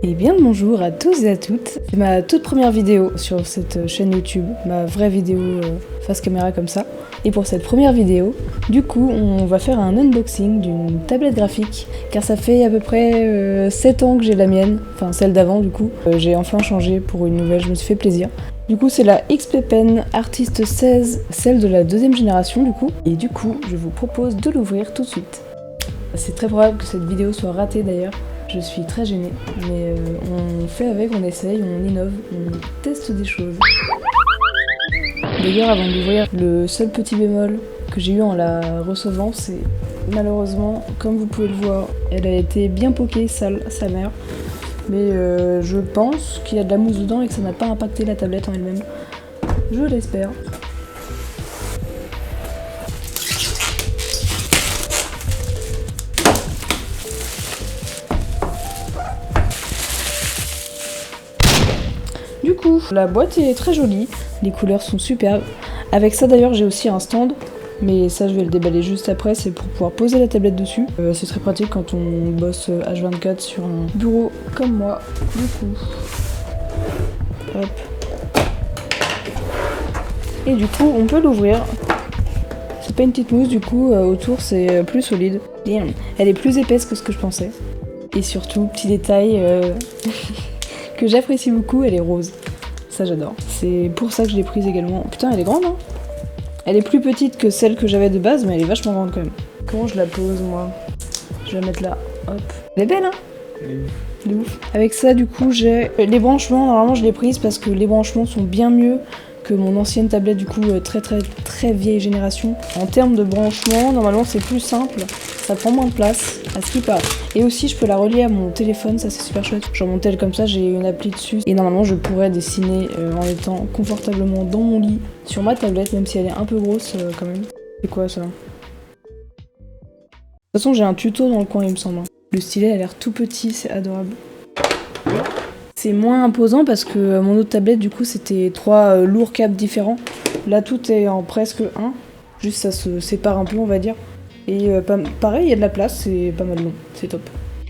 Et bien le bonjour à tous et à toutes. C'est ma toute première vidéo sur cette chaîne YouTube, ma vraie vidéo face caméra comme ça. Et pour cette première vidéo, du coup, on va faire un unboxing d'une tablette graphique, car ça fait à peu près 7 ans que j'ai la mienne, enfin celle d'avant du coup. J'ai enfin changé pour une nouvelle, je me suis fait plaisir. Du coup, c'est la XP Pen Artist 16, celle de la deuxième génération du coup. Et du coup, je vous propose de l'ouvrir tout de suite. C'est très probable que cette vidéo soit ratée d'ailleurs. Je suis très gênée, mais on fait avec, on essaye, on innove, on teste des choses. D'ailleurs, avant d'ouvrir, le seul petit bémol que j'ai eu en la recevant, c'est malheureusement, comme vous pouvez le voir, elle a été bien poquée, sale, sa mère. Mais je pense qu'il y a de la mousse dedans et que ça n'a pas impacté la tablette en elle-même. Je l'espère. Du coup, la boîte est très jolie, les couleurs sont superbes. Avec ça d'ailleurs j'ai aussi un stand, mais ça je vais le déballer juste après, c'est pour pouvoir poser la tablette dessus. C'est très pratique quand on bosse H24 sur un bureau comme moi. Du coup, hop. Et du coup on peut l'ouvrir. C'est pas une petite mousse, du coup autour c'est plus solide. Damn. Elle est plus épaisse que ce que je pensais. Et surtout, petit détail que j'apprécie beaucoup, elle est rose. Ça j'adore. C'est pour ça que je l'ai prise également. Putain, elle est grande hein. Elle est plus petite que celle que j'avais de base, mais elle est vachement grande quand même. Comment je la pose moi? Je vais la mettre là. Hop. Elle est belle hein. De ouf. Avec ça du coup j'ai les branchements. Normalement je l'ai prise parce que les branchements sont bien mieux que mon ancienne tablette du coup très vieille génération. En termes de branchement, normalement c'est plus simple. Ça prend moins de place, à ce qui paraît. Et aussi, je peux la relier à mon téléphone, ça c'est super chouette. Genre mon tel comme ça, j'ai une appli dessus. Et normalement, je pourrais dessiner en étant confortablement dans mon lit sur ma tablette, même si elle est un peu grosse quand même. C'est quoi ça? De toute façon, j'ai un tuto dans le coin, il me semble. Le stylet a l'air tout petit, c'est adorable. C'est moins imposant parce que mon autre tablette, du coup, c'était 3 lourds câbles différents. Là, tout est en presque un. Juste, ça se sépare un peu, on va dire. Et pareil, il y a de la place, c'est pas mal long, c'est top.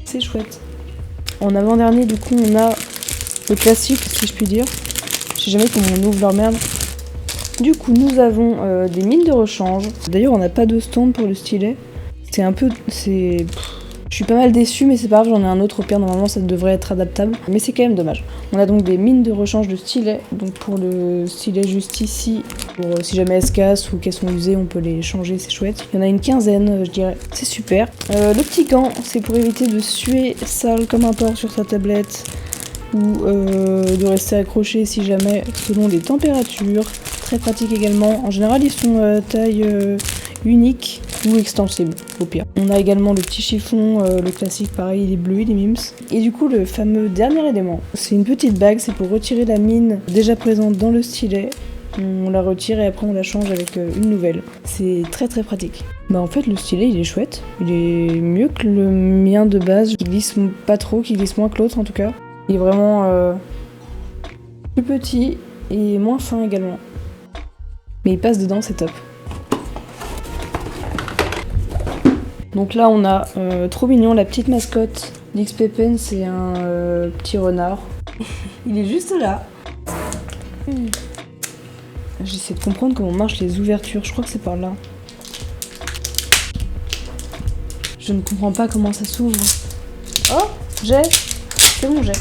C'est chouette. En avant-dernier, du coup, on a le classique, si je puis dire. Je sais jamais comment on ouvre leur merde. Du coup, nous avons des mines de rechange. D'ailleurs, on n'a pas de stand pour le stylet. C'est un peu... Je suis pas mal déçue, mais c'est pas grave, j'en ai un autre au pire, normalement ça devrait être adaptable. Mais c'est quand même dommage. On a donc des mines de rechange de stylet. Donc pour le stylet juste ici, pour si jamais elles se cassent ou qu'elles sont usées, on peut les changer, c'est chouette. Il y en a une quinzaine, je dirais. C'est super. Le petit gant, c'est pour éviter de suer sale comme un porc sur sa tablette. Ou de rester accroché si jamais, selon les températures. Très pratique également. En général, ils sont taille unique ou extensible, au pire. On a également le petit chiffon, le classique, pareil, il est bleu, il est mims. Et du coup, le fameux dernier élément, c'est une petite bague, c'est pour retirer la mine déjà présente dans le stylet. On la retire et après on la change avec une nouvelle. C'est très très pratique. Bah en fait, le stylet, il est chouette. Il est mieux que le mien de base. Il glisse pas trop, qui glisse moins que l'autre en tout cas. Il est vraiment plus petit et moins fin également. Mais il passe dedans, c'est top. Donc là on a trop mignon, la petite mascotte d'XP Pen, c'est un petit renard. Il est juste là. J'essaie de comprendre comment marchent les ouvertures, je crois que c'est par là. Je ne comprends pas comment ça s'ouvre. Oh, j'ai. C'est bon, j'ai.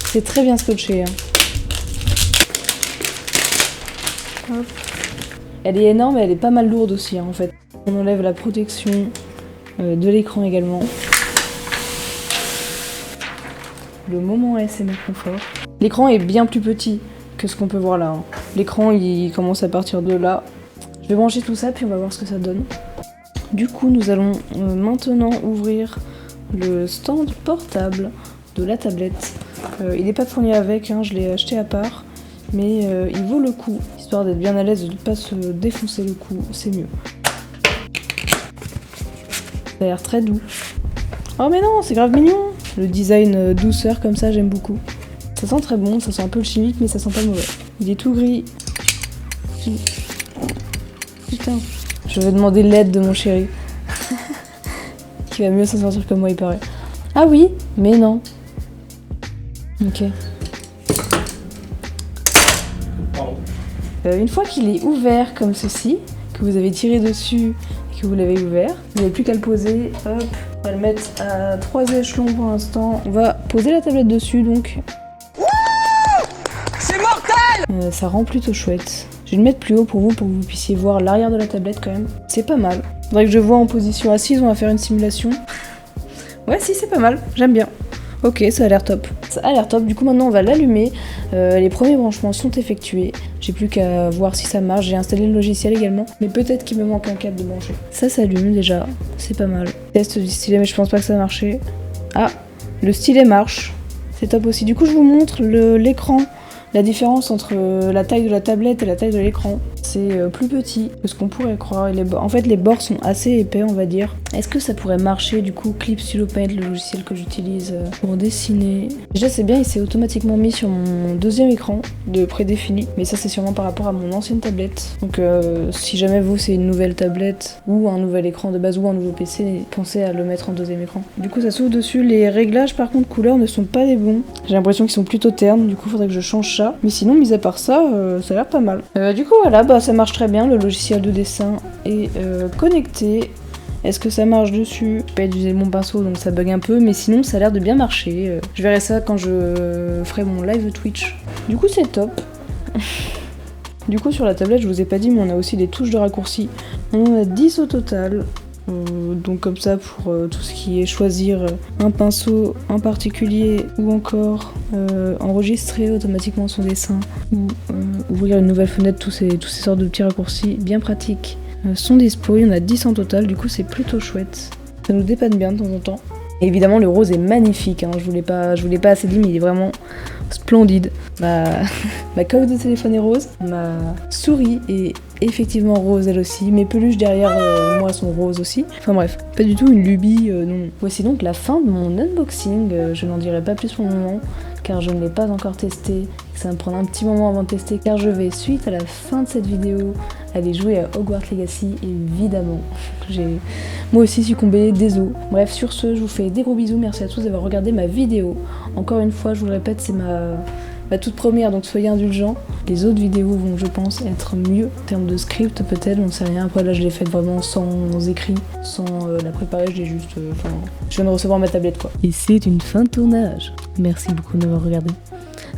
C'est très bien scotché. Hein. Hop. Elle est énorme et elle est pas mal lourde aussi hein, en fait. On enlève la protection de l'écran également. Le moment ASMR confort. L'écran est bien plus petit que ce qu'on peut voir là. Hein. L'écran il commence à partir de là. Je vais brancher tout ça puis on va voir ce que ça donne. Du coup nous allons maintenant ouvrir le stand portable de la tablette. Il n'est pas fourni avec, hein, je l'ai acheté à part. Mais il vaut le coup, histoire d'être bien à l'aise et de ne pas se défoncer le cou, c'est mieux. Ça a l'air très doux. Oh mais non, c'est grave mignon. Le design douceur comme ça, j'aime beaucoup. Ça sent très bon, ça sent un peu le chimique, mais ça sent pas mauvais. Il est tout gris. Putain. Je vais demander l'aide de mon chéri. Qui va mieux s'en sortir que moi, il paraît. Ah oui, mais non. Ok. Une fois qu'il est ouvert comme ceci, que vous avez tiré dessus et que vous l'avez ouvert, vous n'avez plus qu'à le poser. Hop, on va le mettre à 3 échelons pour l'instant. On va poser la tablette dessus donc. C'est mortel! Ça rend plutôt chouette. Je vais le mettre plus haut pour que vous puissiez voir l'arrière de la tablette quand même. C'est pas mal. Faudrait que je vois en position assise, on va faire une simulation. Ouais, si, c'est pas mal, j'aime bien. Ok, ça a l'air top. Ça a l'air top, du coup maintenant on va l'allumer. Les premiers branchements sont effectués. J'ai plus qu'à voir si ça marche. J'ai installé le logiciel également, mais peut-être qu'il me manque un câble de brancher. Ça s'allume déjà, c'est pas mal. Test du stylet, mais je pense pas que ça a marché. Ah, le stylet marche. C'est top aussi. Du coup je vous montre l'écran. La différence entre la taille de la tablette et la taille de l'écran, c'est plus petit que ce qu'on pourrait croire. En fait, les bords sont assez épais, on va dire. Est-ce que ça pourrait marcher, du coup, Clip Studio Paint, le logiciel que j'utilise pour dessiner? Déjà, c'est bien, il s'est automatiquement mis sur mon deuxième écran de prédéfini, mais ça, c'est sûrement par rapport à mon ancienne tablette. Donc, si jamais vous, c'est une nouvelle tablette ou un nouvel écran de base ou un nouveau PC, pensez à le mettre en deuxième écran. Du coup, ça s'ouvre dessus. Les réglages, par contre, couleurs ne sont pas les bons. J'ai l'impression qu'ils sont plutôt ternes, du coup, faudrait que je change ça. Mais sinon, mis à part ça, ça a l'air pas mal. Du coup, voilà, bah ça marche très bien. Le logiciel de dessin est connecté. Est-ce que ça marche dessus? Je peux pas utiliser mon pinceau, donc ça bug un peu. Mais sinon, ça a l'air de bien marcher. Je verrai ça quand je ferai mon live Twitch. Du coup, c'est top. Du coup, sur la tablette, je vous ai pas dit, mais on a aussi des touches de raccourci. On en a 10 au total. Donc comme ça pour tout ce qui est choisir un pinceau en particulier ou encore enregistrer automatiquement son dessin ou ouvrir une nouvelle fenêtre, tous ces sortes de petits raccourcis bien pratiques sont dispo. Il y en a 10 en total, du coup c'est plutôt chouette. Ça nous dépanne bien de temps en temps. Et évidemment le rose est magnifique, hein. Je vous l'ai pas assez dit, mais il est vraiment splendide. Ma coque de téléphone est rose, ma souris est effectivement rose elle aussi, mes peluches derrière moi sont roses aussi. Enfin bref, pas du tout une lubie, non. Voici donc la fin de mon unboxing, je n'en dirai pas plus pour le moment, car je ne l'ai pas encore testé. Ça va me prendre un petit moment avant de tester, car je vais, suite à la fin de cette vidéo, aller jouer à Hogwarts Legacy, évidemment. J'ai moi aussi succombé, désolé. Bref, sur ce, je vous fais des gros bisous, merci à tous d'avoir regardé ma vidéo. Encore une fois, je vous le répète, c'est ma toute première, donc soyez indulgents. Les autres vidéos vont, je pense, être mieux en termes de script, peut-être, on ne sait rien. Après, là, je l'ai faite vraiment sans écrit, sans la préparer, je l'ai juste. Je viens de recevoir ma tablette, quoi. Et c'est une fin de tournage. Merci beaucoup d'avoir regardé.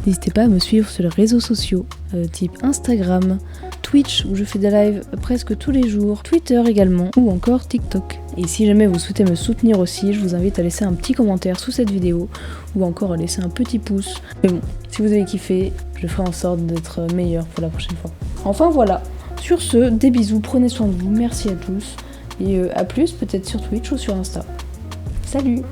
N'hésitez pas à me suivre sur les réseaux sociaux, type Instagram, Twitch où je fais des lives presque tous les jours, Twitter également, ou encore TikTok. Et si jamais vous souhaitez me soutenir aussi, je vous invite à laisser un petit commentaire sous cette vidéo, ou encore à laisser un petit pouce. Mais bon, si vous avez kiffé, je ferai en sorte d'être meilleur pour la prochaine fois. Enfin voilà, sur ce, des bisous, prenez soin de vous, merci à tous, et à plus peut-être sur Twitch ou sur Insta. Salut!